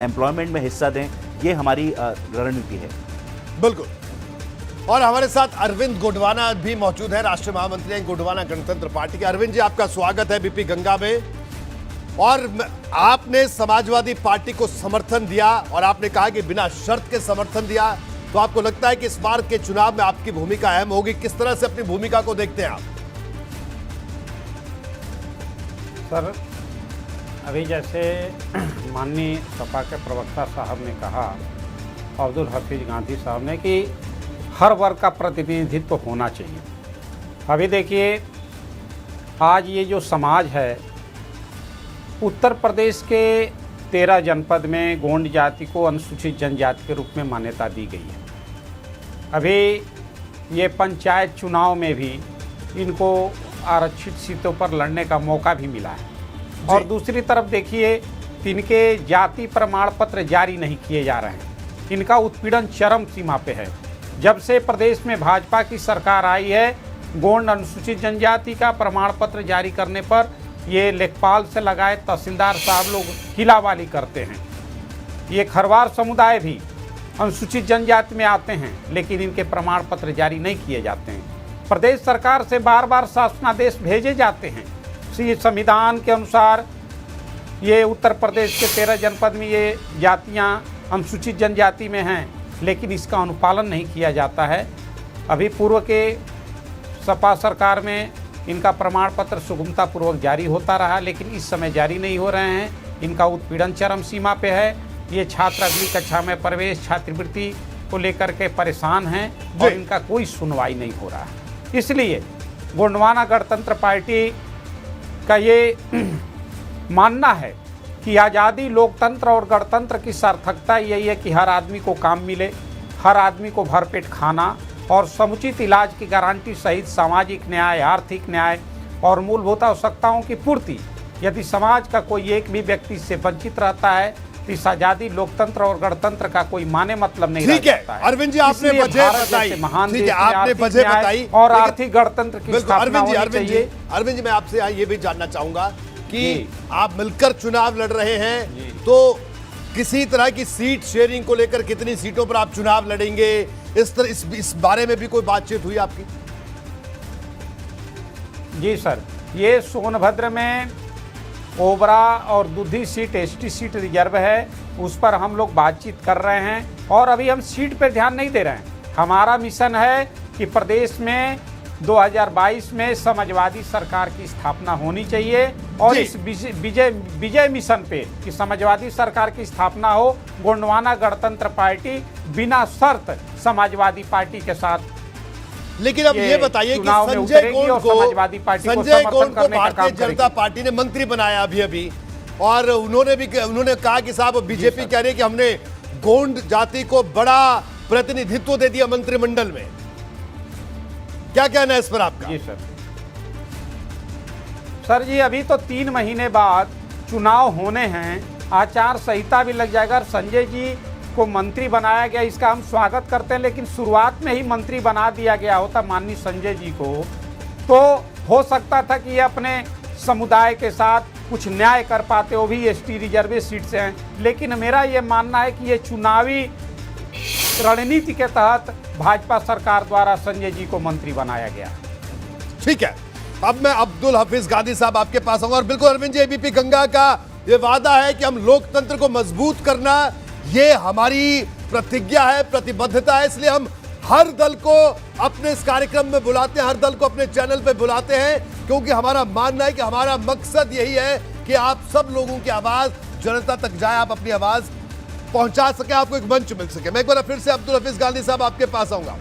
Employment में हिस्सा दें, ये हमारी रणनीति है। बिल्कुल। और हमारे साथ अरविंद गोडवाना भी मौजूद है, राष्ट्रीय महामंत्री हैं गोडवाना गणतंत्र पार्टी के। अरविंद जी, आपका स्वागत है बीपी गंगा में। और आपने समाजवादी पार्टी को समर्थन दिया और आपने कहा कि बिना शर्त के समर्थन दिया, तो आपको लगता है कि इस बार के चुनाव में आपकी भूमिका अहम होगी। किस तरह से अपनी भूमिका को देखते हैं आप? सर, अभी जैसे माननीय सपा के प्रवक्ता साहब ने कहा, अब्दुल हफीज गांधी साहब ने, कि हर वर्ग का प्रतिनिधित्व होना चाहिए। अभी देखिए, आज ये जो समाज है, उत्तर प्रदेश के 13 जनपद में गोंड जाति को अनुसूचित जनजाति के रूप में मान्यता दी गई है। अभी ये पंचायत चुनाव में भी इनको आरक्षित सीटों पर लड़ने का मौका भी मिला है। और दूसरी तरफ देखिए, इनके जाति प्रमाण पत्र जारी नहीं किए जा रहे हैं। इनका उत्पीड़न चरम सीमा पे है। जब से प्रदेश में भाजपा की सरकार आई है, गोंड अनुसूचित जनजाति का प्रमाण पत्र जारी करने पर ये लेखपाल से लगाए तहसीलदार साहब लोग किलावाली करते हैं। ये खरवार समुदाय भी अनुसूचित जनजाति में आते हैं, लेकिन इनके प्रमाण पत्र जारी नहीं किए जाते हैं। प्रदेश सरकार से बार बार शासनादेश भेजे जाते हैं। संविधान के अनुसार ये उत्तर प्रदेश के 13 जनपद में ये जातियां अनुसूचित जनजाति में हैं, लेकिन इसका अनुपालन नहीं किया जाता है। अभी पूर्व के सपा सरकार में इनका प्रमाण पत्र सुगमतापूर्वक जारी होता रहा, लेकिन इस समय जारी नहीं हो रहे हैं। इनका उत्पीड़न चरम सीमा पे है। ये छात्र अगली कक्षा में प्रवेश छात्रवृत्ति को लेकर के परेशान हैं और इनका कोई सुनवाई नहीं हो रहा है। इसलिए गोंडवाना गणतंत्र पार्टी का ये मानना है कि आज़ादी, लोकतंत्र और गणतंत्र की सार्थकता यही है कि हर आदमी को काम मिले, हर आदमी को भरपेट खाना और समुचित इलाज की गारंटी सहित सामाजिक न्याय, आर्थिक न्याय और मूलभूत आवश्यकताओं की पूर्ति। यदि समाज का कोई एक भी व्यक्ति इससे वंचित रहता है, तो इस आज़ादी, लोकतंत्र और गणतंत्र का कोई माने मतलब नहीं रहता है। अरविंद जी, आपने वजह बताई, महान ठीक है, आपने वजह बताई और आर्थिक गणतंत्र की स्थापना होनी चाहिए। अरविंद जी, मैं आपसे ये भी जानना चाहूंगा कि आप मिलकर चुनाव लड़ रहे हैं, तो किसी तरह की सीट शेयरिंग को लेकर कितनी सीटों पर आप चुनाव लड़ेंगे, इस बारे में भी कोई बातचीत हुई आपकी? जी सर, ये सोनभद्र में ओबरा और दुधी सीट एसटी सीट रिजर्व है, उस पर हम लोग बातचीत कर रहे हैं और अभी हम सीट पर ध्यान नहीं दे रहे हैं। हमारा मिशन है कि प्रदेश में 2022 में समाजवादी सरकार की स्थापना होनी चाहिए और इस विजय मिशन पे कि समाजवादी सरकार की स्थापना हो, गोंडवाना गणतंत्र पार्टी बिना शर्त समाजवादी पार्टी के साथ। लेकिन अब ये बताइए कि संजय गोंड को भारतीय जनता पार्टी ने मंत्री बनाया अभी और उन्होंने कहा कि साहब बीजेपी कह रही है कि हमने गोंड जाति को बड़ा प्रतिनिधित्व दे दिया मंत्रिमंडल में। क्या कहना है इस पर आपका? जी सर जी, अभी तो 3 महीने बाद चुनाव होने हैं, आचार संहिता भी लग जाएगा। संजय जी को मंत्री बनाया गया, इसका हम स्वागत करते हैं, लेकिन शुरुआत में ही मंत्री बना दिया गया होता माननीय संजय जी को, तो हो सकता था कि ये अपने समुदाय के साथ कुछ न्याय कर पाते, वो भी एसटी रिजर्व सीट से हैं। लेकिन मेरा ये मानना है कि ये चुनावी रणनीति के तहत भाजपा सरकार द्वारा संजय जी को मंत्री बनाया गया। ठीक है, अब मैं अब्दुल हफीज गांधी साहब आपके पास आऊंगा। और बिल्कुल अरविंद जी, एबीपी गंगा का ये वादा है कि हम लोकतंत्र को मजबूत करना, ये हमारी प्रतिज्ञा है, प्रतिबद्धता है। इसलिए हम हर दल को अपने इस कार्यक्रम में बुलाते हैं, हर दल को अपने चैनल पे बुलाते हैं, क्योंकि हमारा मानना है कि हमारा मकसद यही है कि आप सब लोगों की आवाज जनता तक जाए, आप अपनी आवाज पहुंचा सके, आपको एक मंच मिल सके। मैं एक बार फिर से अब्दुल हफीज गांधी साहब आपके पास आऊंगा।